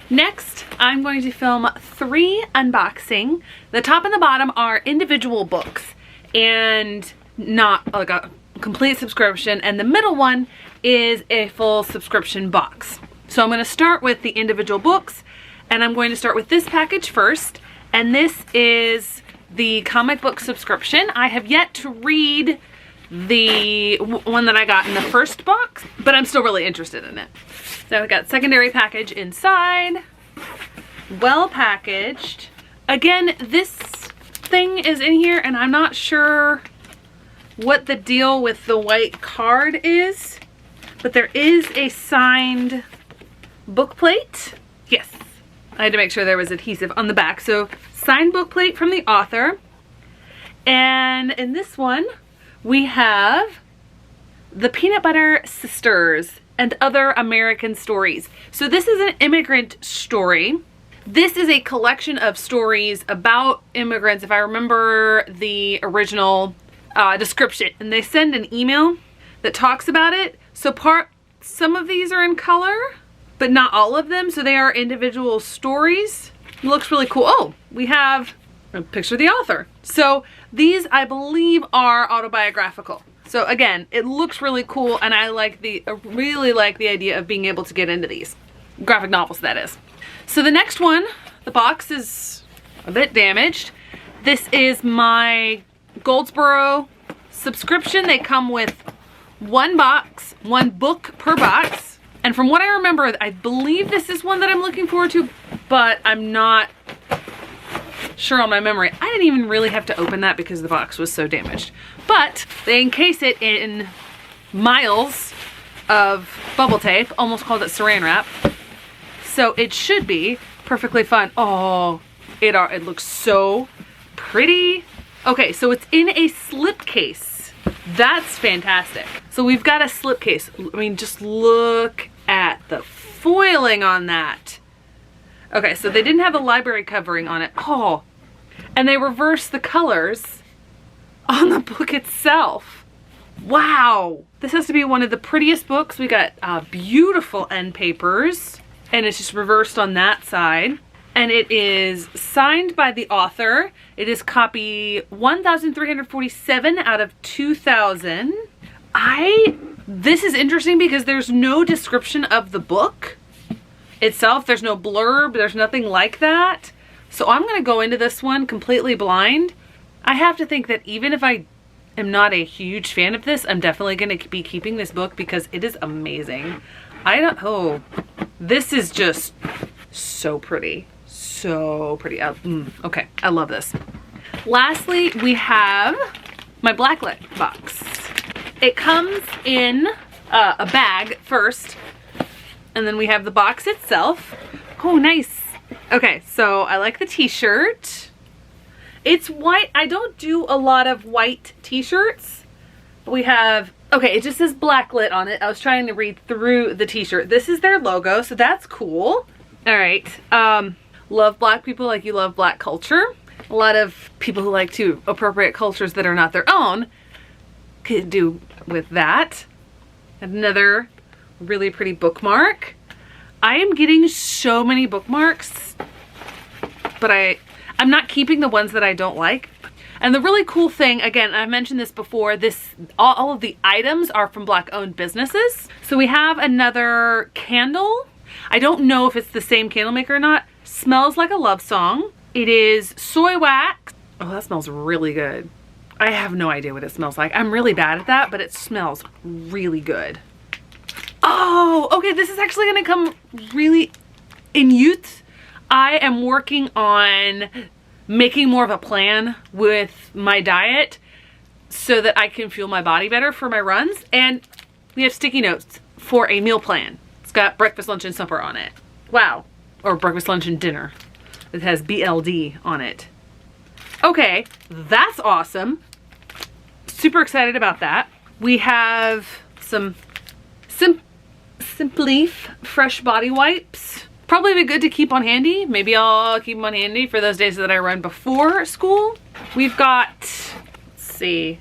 Next, I'm going to film 3 unboxing. The top and the bottom are individual books and not like a complete subscription, and the middle one is a full subscription box. So I'm going to start with the individual books, and I'm going to start with this package first, and this is the comic book subscription. I have yet to read the one that I got in the first box, but I'm still really interested in it. So I got secondary package inside, well packaged. Again, this thing is in here and I'm not sure what the deal with the white card is, but there is a signed book plate. Yes, I had to make sure there was adhesive on the back. So signed book plate from the author. And in this one, we have The Peanut Butter Sisters and Other American Stories. So this is an immigrant story. This is a collection of stories about immigrants, if I remember the original description. And they send an email that talks about it. So some of these are in color, but not all of them. So they are individual stories. It looks really cool. Oh, we have a picture of the author. So these, I believe, are autobiographical. So again, it looks really cool, and I really like the idea of being able to get into these. Graphic novels, that is. So the next one, the box is a bit damaged. This is my Goldsboro subscription. They come with 1 box, 1 book per box. And from what I remember, I believe this is one that I'm looking forward to, but I'm not sure on my memory. I didn't even really have to open that because the box was so damaged. But they encase it in miles of bubble tape, almost called it saran wrap. So it should be perfectly fine. Oh, it looks so pretty. Okay, so it's in a slipcase. That's fantastic. So we've got a slipcase. I mean, just look at the foiling on that. Okay, so they didn't have the library covering on it. Oh, and they reversed the colors on the book itself. Wow. This has to be one of the prettiest books. We got beautiful end papers, and it's just reversed on that side. And it is signed by the author. It is copy 1347 out of 2000. This is interesting because there's no description of the book itself. There's no blurb, there's nothing like that. So I'm gonna go into this one completely blind. I have to think that even if I am not a huge fan of this, I'm definitely gonna be keeping this book because it is amazing. This is just so pretty. So pretty. Okay, I love this. Lastly, we have my blacklit box. It comes in a bag first, and then we have the box itself. Oh, nice. Okay, so I like the t-shirt. It's white. I don't do a lot of white t-shirts. We have, okay, it just says blacklit on it. I was trying to read through the t-shirt. This is their logo, so that's cool. All right. Love black people like you love black culture. A lot of people who like to appropriate cultures that are not their own could do with that. Another really pretty bookmark. I am getting so many bookmarks, but I'm not keeping the ones that I don't like. And the really cool thing, again, I've mentioned this before, all of the items are from Black owned businesses. So we have another candle. I don't know if it's the same candle maker or not. Smells like a love song. It is soy wax. Oh, that smells really good. I have no idea what it smells like. I'm really bad at that, but it smells really good. Oh, okay, this is actually gonna come really in youth. I am working on making more of a plan with my diet so that I can fuel my body better for my runs. And we have sticky notes for a meal plan. It's got breakfast, lunch, and supper on it. Wow. Or breakfast, lunch, and dinner. It has BLD on it. Okay, that's awesome. Super excited about that. We have some Simply fresh body wipes. Probably be good to keep on handy. Maybe I'll keep them on handy for those days that I run before school. We've got, let's see,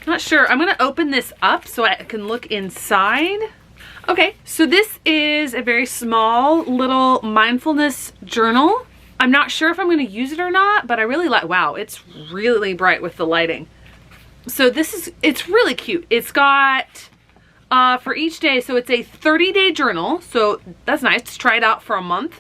not sure. I'm gonna open this up so I can look inside. Okay, so this is a very small little mindfulness journal. I'm not sure if I'm going to use it or not, but I really like, wow, it's really bright with the lighting. So it's really cute. It's got, for each day, so it's a 30-day journal. So that's nice to try it out for a month.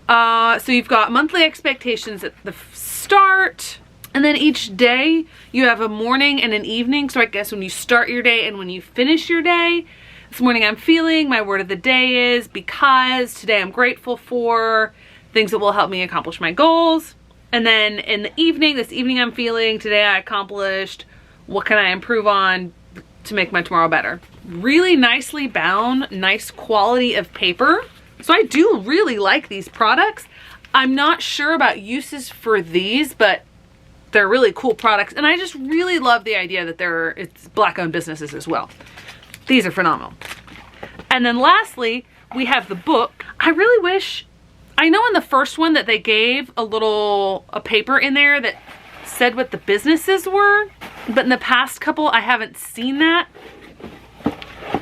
So you've got monthly expectations at the start. And then each day you have a morning and an evening. So I guess when you start your day and when you finish your day. This morning I'm feeling, my word of the day is because. Today I'm grateful for things that will help me accomplish my goals. And then in the evening, this evening I'm feeling, today I accomplished, what can I improve on to make my tomorrow better. Really nicely bound, nice quality of paper. So I do really like these products. I'm not sure about uses for these, but they're really cool products. And I just really love the idea that it's Black-owned businesses as well. These are phenomenal. And then lastly, we have the book. I really wish, I know in the first one that they gave a paper in there that said what the businesses were, but in the past couple, I haven't seen that.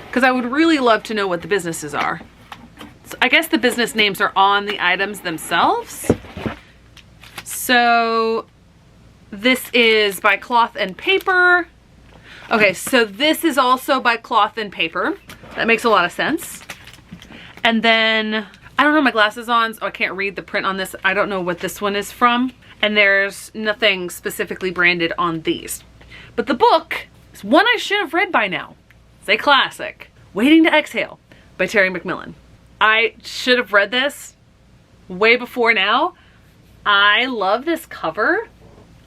Because I would really love to know what the businesses are. So I guess the business names are on the items themselves. So this is by Cloth and Paper. Okay, so this is also by Cloth and Paper. That makes a lot of sense. And then, I don't have my glasses on, so I can't read the print on this. I don't know what this one is from. And there's nothing specifically branded on these. But the book is one I should have read by now. It's a classic, Waiting to Exhale by Terry McMillan. I should have read this way before now. I love this cover.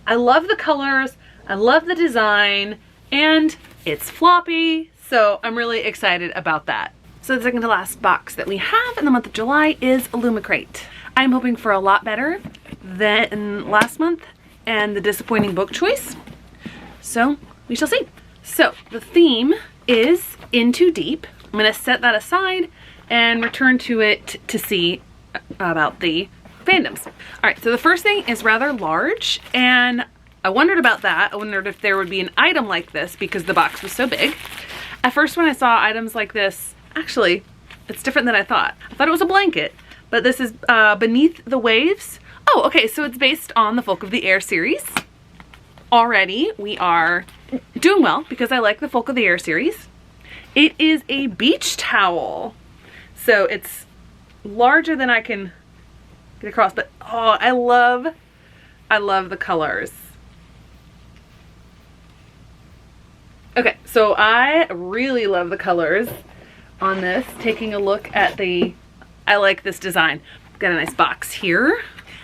I love the colors. I love the design. And it's floppy. So I'm really excited about that. So the second to last box that we have in the month of July is Illumicrate. I'm hoping for a lot better than last month and the disappointing book choice. So we shall see. So the theme is In Too Deep. I'm going to set that aside and return to it to see about the fandoms. All right, so the first thing is rather large, and I wondered about that. I wondered if there would be an item like this because the box was so big. At first when I saw items like this, actually, it's different than I thought. I thought it was a blanket, but this is Beneath the Waves. Oh, okay, so it's based on the Folk of the Air series. Already, we are doing well because I like the Folk of the Air series. It is a beach towel. So it's larger than I can get across, but oh, I love the colors. Okay, so I really love the colors on this. Taking a look at I like this design. Got a nice box here.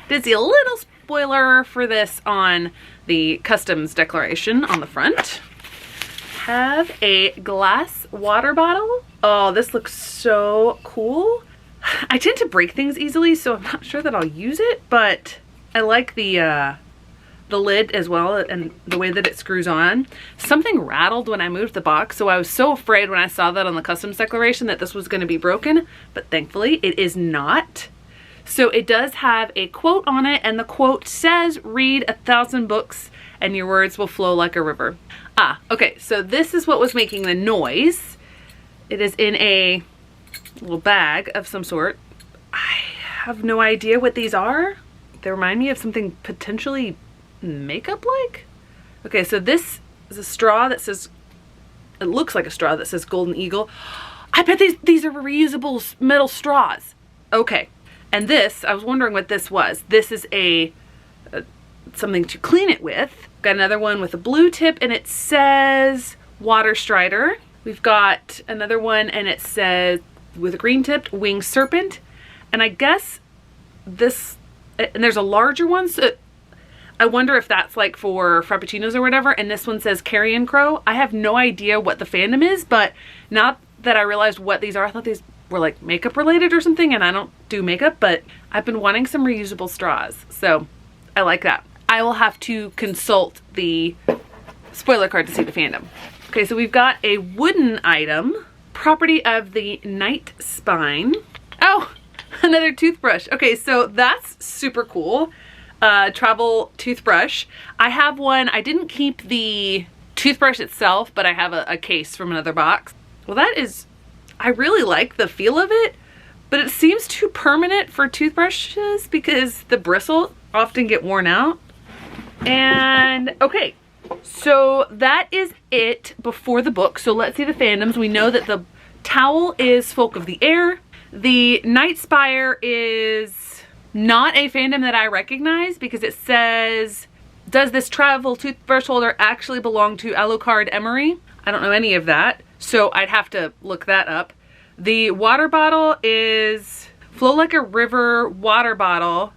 Did see a little spoiler for this on the customs declaration on the front. Have a glass water bottle. Oh, this looks so cool. I tend to break things easily, so I'm not sure that I'll use it, but I like the lid as well and the way that it screws on. Something rattled when I moved the box, so I was so afraid when I saw that on the customs declaration that this was going to be broken, but thankfully it is not. So it does have a quote on it, and the quote says, "Read 1,000 books and your words will flow like a river." Ah, okay, so this is what was making the noise. It is in a little bag of some sort. I have no idea what these are. They remind me of something potentially makeup-like. Okay, so this is a straw that says, it looks like a straw that says Golden Eagle. I bet these are reusable metal straws. Okay, and this, I was wondering what this was. This is something to clean it with. Got another one with a blue tip and it says Water Strider. We've got another one and it says with a green tipped Winged Serpent. And I guess this, and there's a larger one, so I wonder if that's like for Frappuccinos or whatever. And this one says Carrion Crow. I have no idea what the fandom is, but now that I realized what these are, I thought these were like makeup related or something, and I don't do makeup, but I've been wanting some reusable straws. So I like that. I will have to consult the spoiler card to see the fandom. Okay, so we've got a wooden item, property of the Night Spine. Oh, another toothbrush. Okay, so that's super cool. Travel toothbrush. I have one. I didn't keep the toothbrush itself, but I have a case from another box. Well, that is, I really like the feel of it, but it seems too permanent for toothbrushes because the bristles often get worn out. And okay, so that is it before the book. So let's see the fandoms. We know that the towel is Folk of the Air. The Night Spire is not a fandom that I recognize because it says, does this travel toothbrush holder actually belong to Alucard Emery? I don't know any of that, so I'd have to look that up. The water bottle is Flow Like a River water bottle.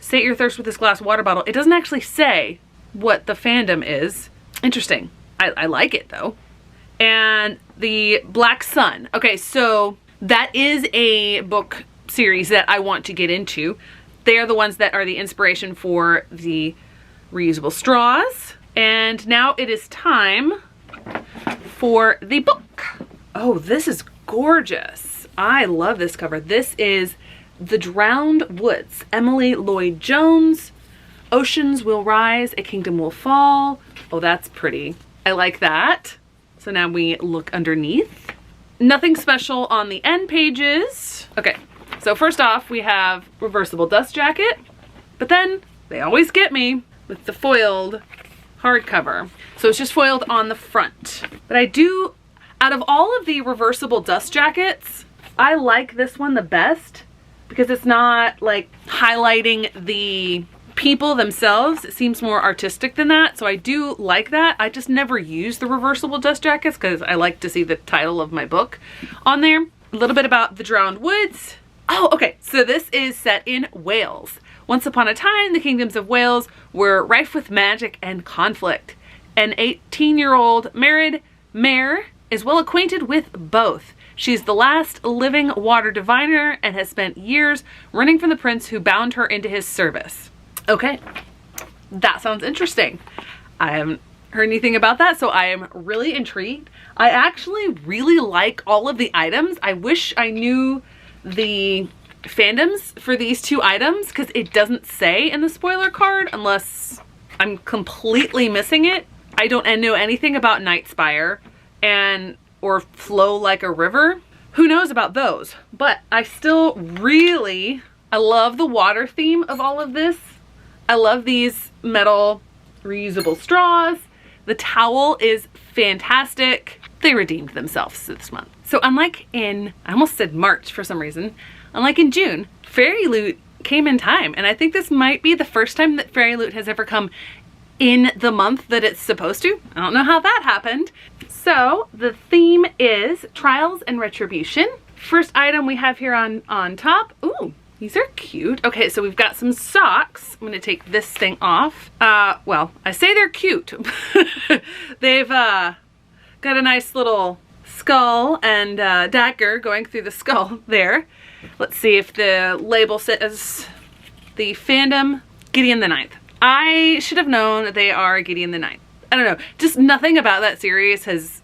Sate your thirst with this glass water bottle. It doesn't actually say what the fandom is. Interesting. I like it though. And the Black Sun. Okay, so that is a book series that I want to get into. They are the ones that are the inspiration for the reusable straws. And now it is time for the book. Oh, this is gorgeous. I love this cover. This is The Drowned Woods, Emily Lloyd Jones. Oceans will rise, a kingdom will fall. Oh, that's pretty. I like that. So now we look underneath. Nothing special on the end pages. Okay, so first off, we have reversible dust jacket, but then they always get me with the foiled hardcover. So it's just foiled on the front. But I do, out of all of the reversible dust jackets, I like this one the best because it's not like highlighting the people themselves. It seems more artistic than that. So I do like that. I just never use the reversible dust jackets because I like to see the title of my book on there. A little bit about The Drowned Woods. Oh, okay. So this is set in Wales. Once upon a time, the kingdoms of Wales were rife with magic and conflict. An 18-year-old married mare is well acquainted with both. She's the last living water diviner and has spent years running from the prince who bound her into his service. Okay, that sounds interesting. I haven't heard anything about that, so I am really intrigued. I actually really like all of the items. I wish I knew the fandoms for these two items because it doesn't say in the spoiler card unless I'm completely missing it. I don't know anything about Night Spire or Flow Like a River. Who knows about those? But I still really, I love the water theme of all of this. I love these metal reusable straws. The towel is fantastic. They redeemed themselves this month. So unlike in, I almost said March for some reason, unlike in June, fairyloot came in time. And I think this might be the first time that fairyloot has ever come in the month that it's supposed to. I don't know how that happened. So the theme is Trials and Retribution. First item we have here on top. Ooh. These are cute. Okay, so we've got some socks. I'm gonna take this thing off. Well, I say they're cute. They've got a nice little skull and dagger going through the skull there. Let's see if the label says the fandom Gideon the Ninth. I should have known that they are Gideon the Ninth. I don't know, just nothing about that series has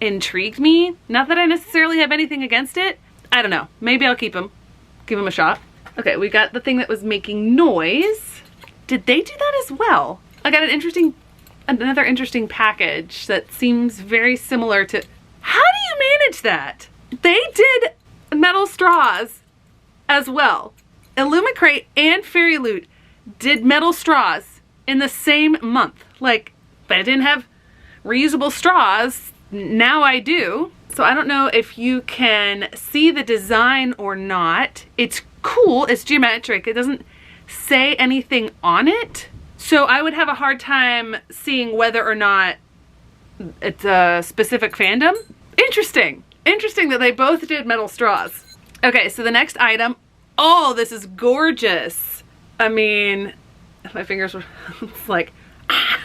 intrigued me. Not that I necessarily have anything against it. I don't know, maybe I'll keep them, give them a shot. Okay, we got the thing that was making noise. Did they do that as well? I got another interesting package that seems very similar to, how do you manage that? They did metal straws as well. Illumicrate and fairyloot did metal straws in the same month. Like, but I didn't have reusable straws. Now I do. So I don't know if you can see the design or not. It's cool, it's geometric. It doesn't say anything on it. So I would have a hard time seeing whether or not it's a specific fandom. Interesting. Interesting that they both did metal straws. Okay, so the next item. Oh, this is gorgeous. I mean, if my fingers were, it's like, ah.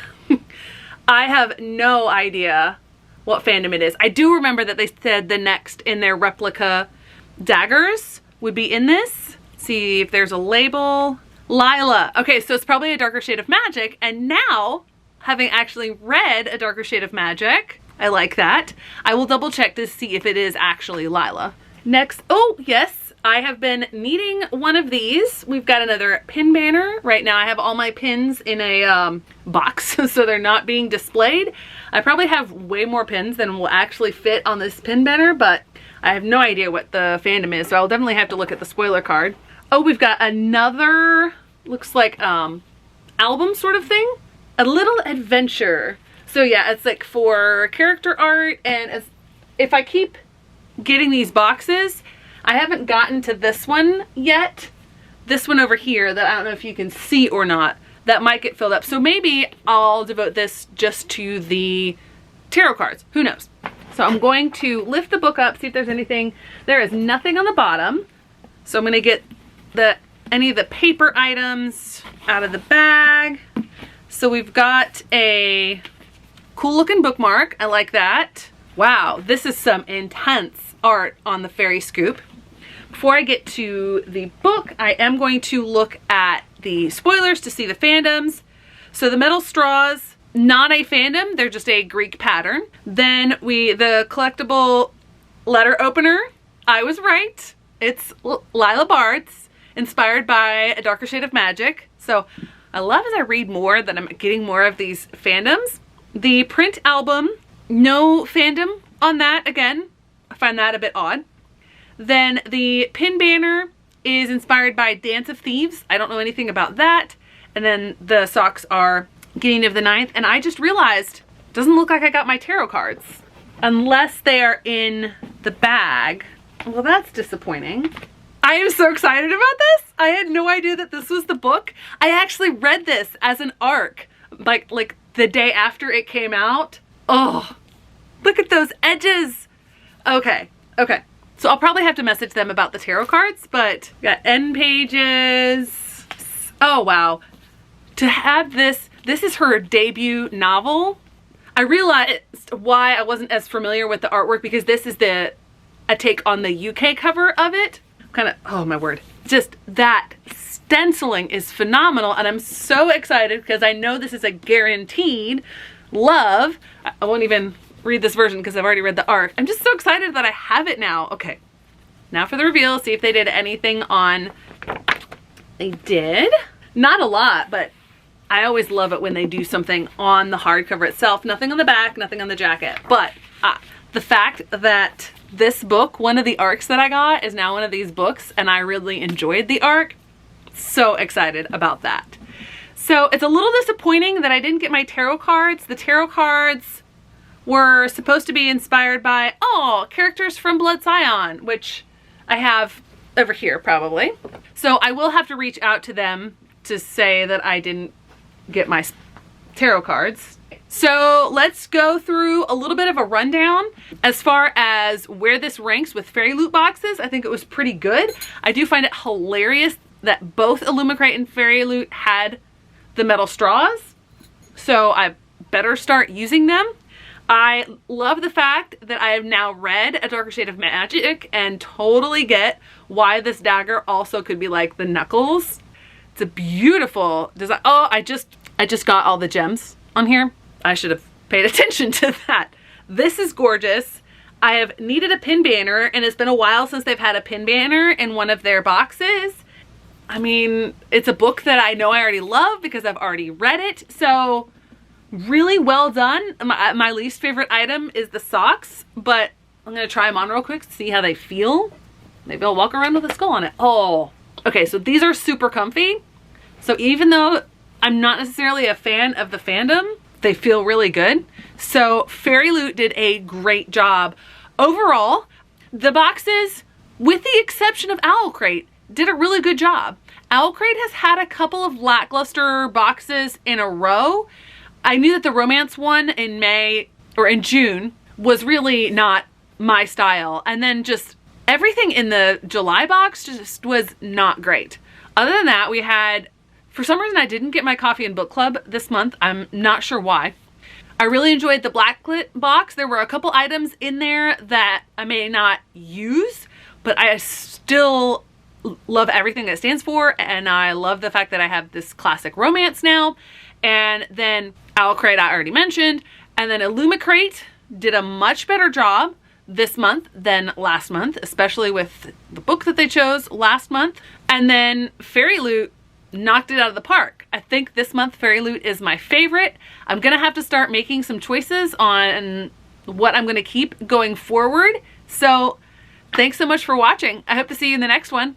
I have no idea what fandom it is. I do remember that they said the next in their replica daggers would be in this. See if there's a label. Lila. Okay, so it's probably a darker shade of magic. And now, having actually read A Darker Shade of Magic, I like that. I will double check to see if it is actually Lila. Next, oh yes, I have been needing one of these. We've got another pin banner. Right now I have all my pins in a box, so they're not being displayed. I probably have way more pins than will actually fit on this pin banner, but I have no idea what the fandom is, so I'll definitely have to look at the spoiler card. Oh, we've got another, looks like album sort of thing. A Little Adventure. So yeah, it's like for character art, and if I keep getting these boxes, I haven't gotten to this one yet. This one over here that I don't know if you can see or not, that might get filled up. So maybe I'll devote this just to the tarot cards. Who knows? So I'm going to lift the book up, see if there's anything. There is nothing on the bottom. So I'm going to get any of the paper items out of the bag. So we've got a cool looking bookmark. I like that. Wow, this is some intense art on the Fairy Scoop. Before I get to the book, I am going to look at the spoilers to see the fandoms. So the metal straws, not a fandom, they're just a Greek pattern. Then the collectible letter opener, I was right. It's Lila Bard's, inspired by A Darker Shade of Magic. So I love as I read more that I'm getting more of these fandoms. The print album, no fandom on that again. I find that a bit odd. Then the pin banner is inspired by Dance of Thieves. I don't know anything about that. And then the socks are Beginning of the Ninth. And I just realized, doesn't look like I got my tarot cards. Unless they are in the bag. Well, that's disappointing. I am so excited about this. I had no idea that this was the book. I actually read this as an ARC, like the day after it came out. Oh, look at those edges. Okay. So I'll probably have to message them about the tarot cards, but got end pages. Oh, wow. To have this is her debut novel. I realized why I wasn't as familiar with the artwork, because this is a take on the UK cover of it. Oh my word. Just that stenciling is phenomenal, and I'm so excited because I know this is a guaranteed love. I won't even read this version because I've already read the ARC. I'm just so excited that I have it now. Okay, now for the reveal, see if they did anything on... They did. Not a lot, but I always love it when they do something on the hardcover itself. Nothing on the back, nothing on the jacket. But the fact that this book, one of the ARCs that I got, is now one of these books, and I really enjoyed the ARC. So excited about that. So it's a little disappointing that I didn't get my tarot cards. The tarot cards were supposed to be inspired by, characters from Blood Scion, which I have over here probably. So I will have to reach out to them to say that I didn't get my tarot cards. So let's go through a little bit of a rundown as far as where this ranks with fairy loot boxes. I think it was pretty good. I do find it hilarious that both Illumicrate and fairy loot had the metal straws, so I better start using them. I love the fact that I have now read A Darker Shade of Magic and totally get why this dagger also could be like the knuckles. It's a beautiful design. Oh, I just got all the gems on here. I should have paid attention to that. This is gorgeous. I have needed a pin banner, and it's been a while since they've had a pin banner in one of their boxes. I mean, it's a book that I know I already love because I've already read it. So really well done. My least favorite item is the socks, but I'm gonna try them on real quick to see how they feel. Maybe I'll walk around with a skull on it. Oh, okay, so these are super comfy. So even though I'm not necessarily a fan of the fandom, they feel really good. So Fairy Loot did a great job. Overall, the boxes, with the exception of Owlcrate, did a really good job. Owlcrate has had a couple of lackluster boxes in a row. I knew that the romance one in June was really not my style. And then just everything in the July box just was not great. Other than that, we had, for some reason I didn't get my coffee and book club this month. I'm not sure why. I really enjoyed the blacklit box. There were a couple items in there that I may not use, but I still love everything that stands for, and I love the fact that I have this classic romance now. And then Owlcrate I already mentioned, and then Illumicrate did a much better job this month than last month, especially with the book that they chose last month. And then Fairy Loot knocked it out of the park. I think this month Fairy Loot is my favorite. I'm gonna have to start making some choices on what I'm gonna keep going forward. So Thanks so much for watching. I hope to see you in the next one.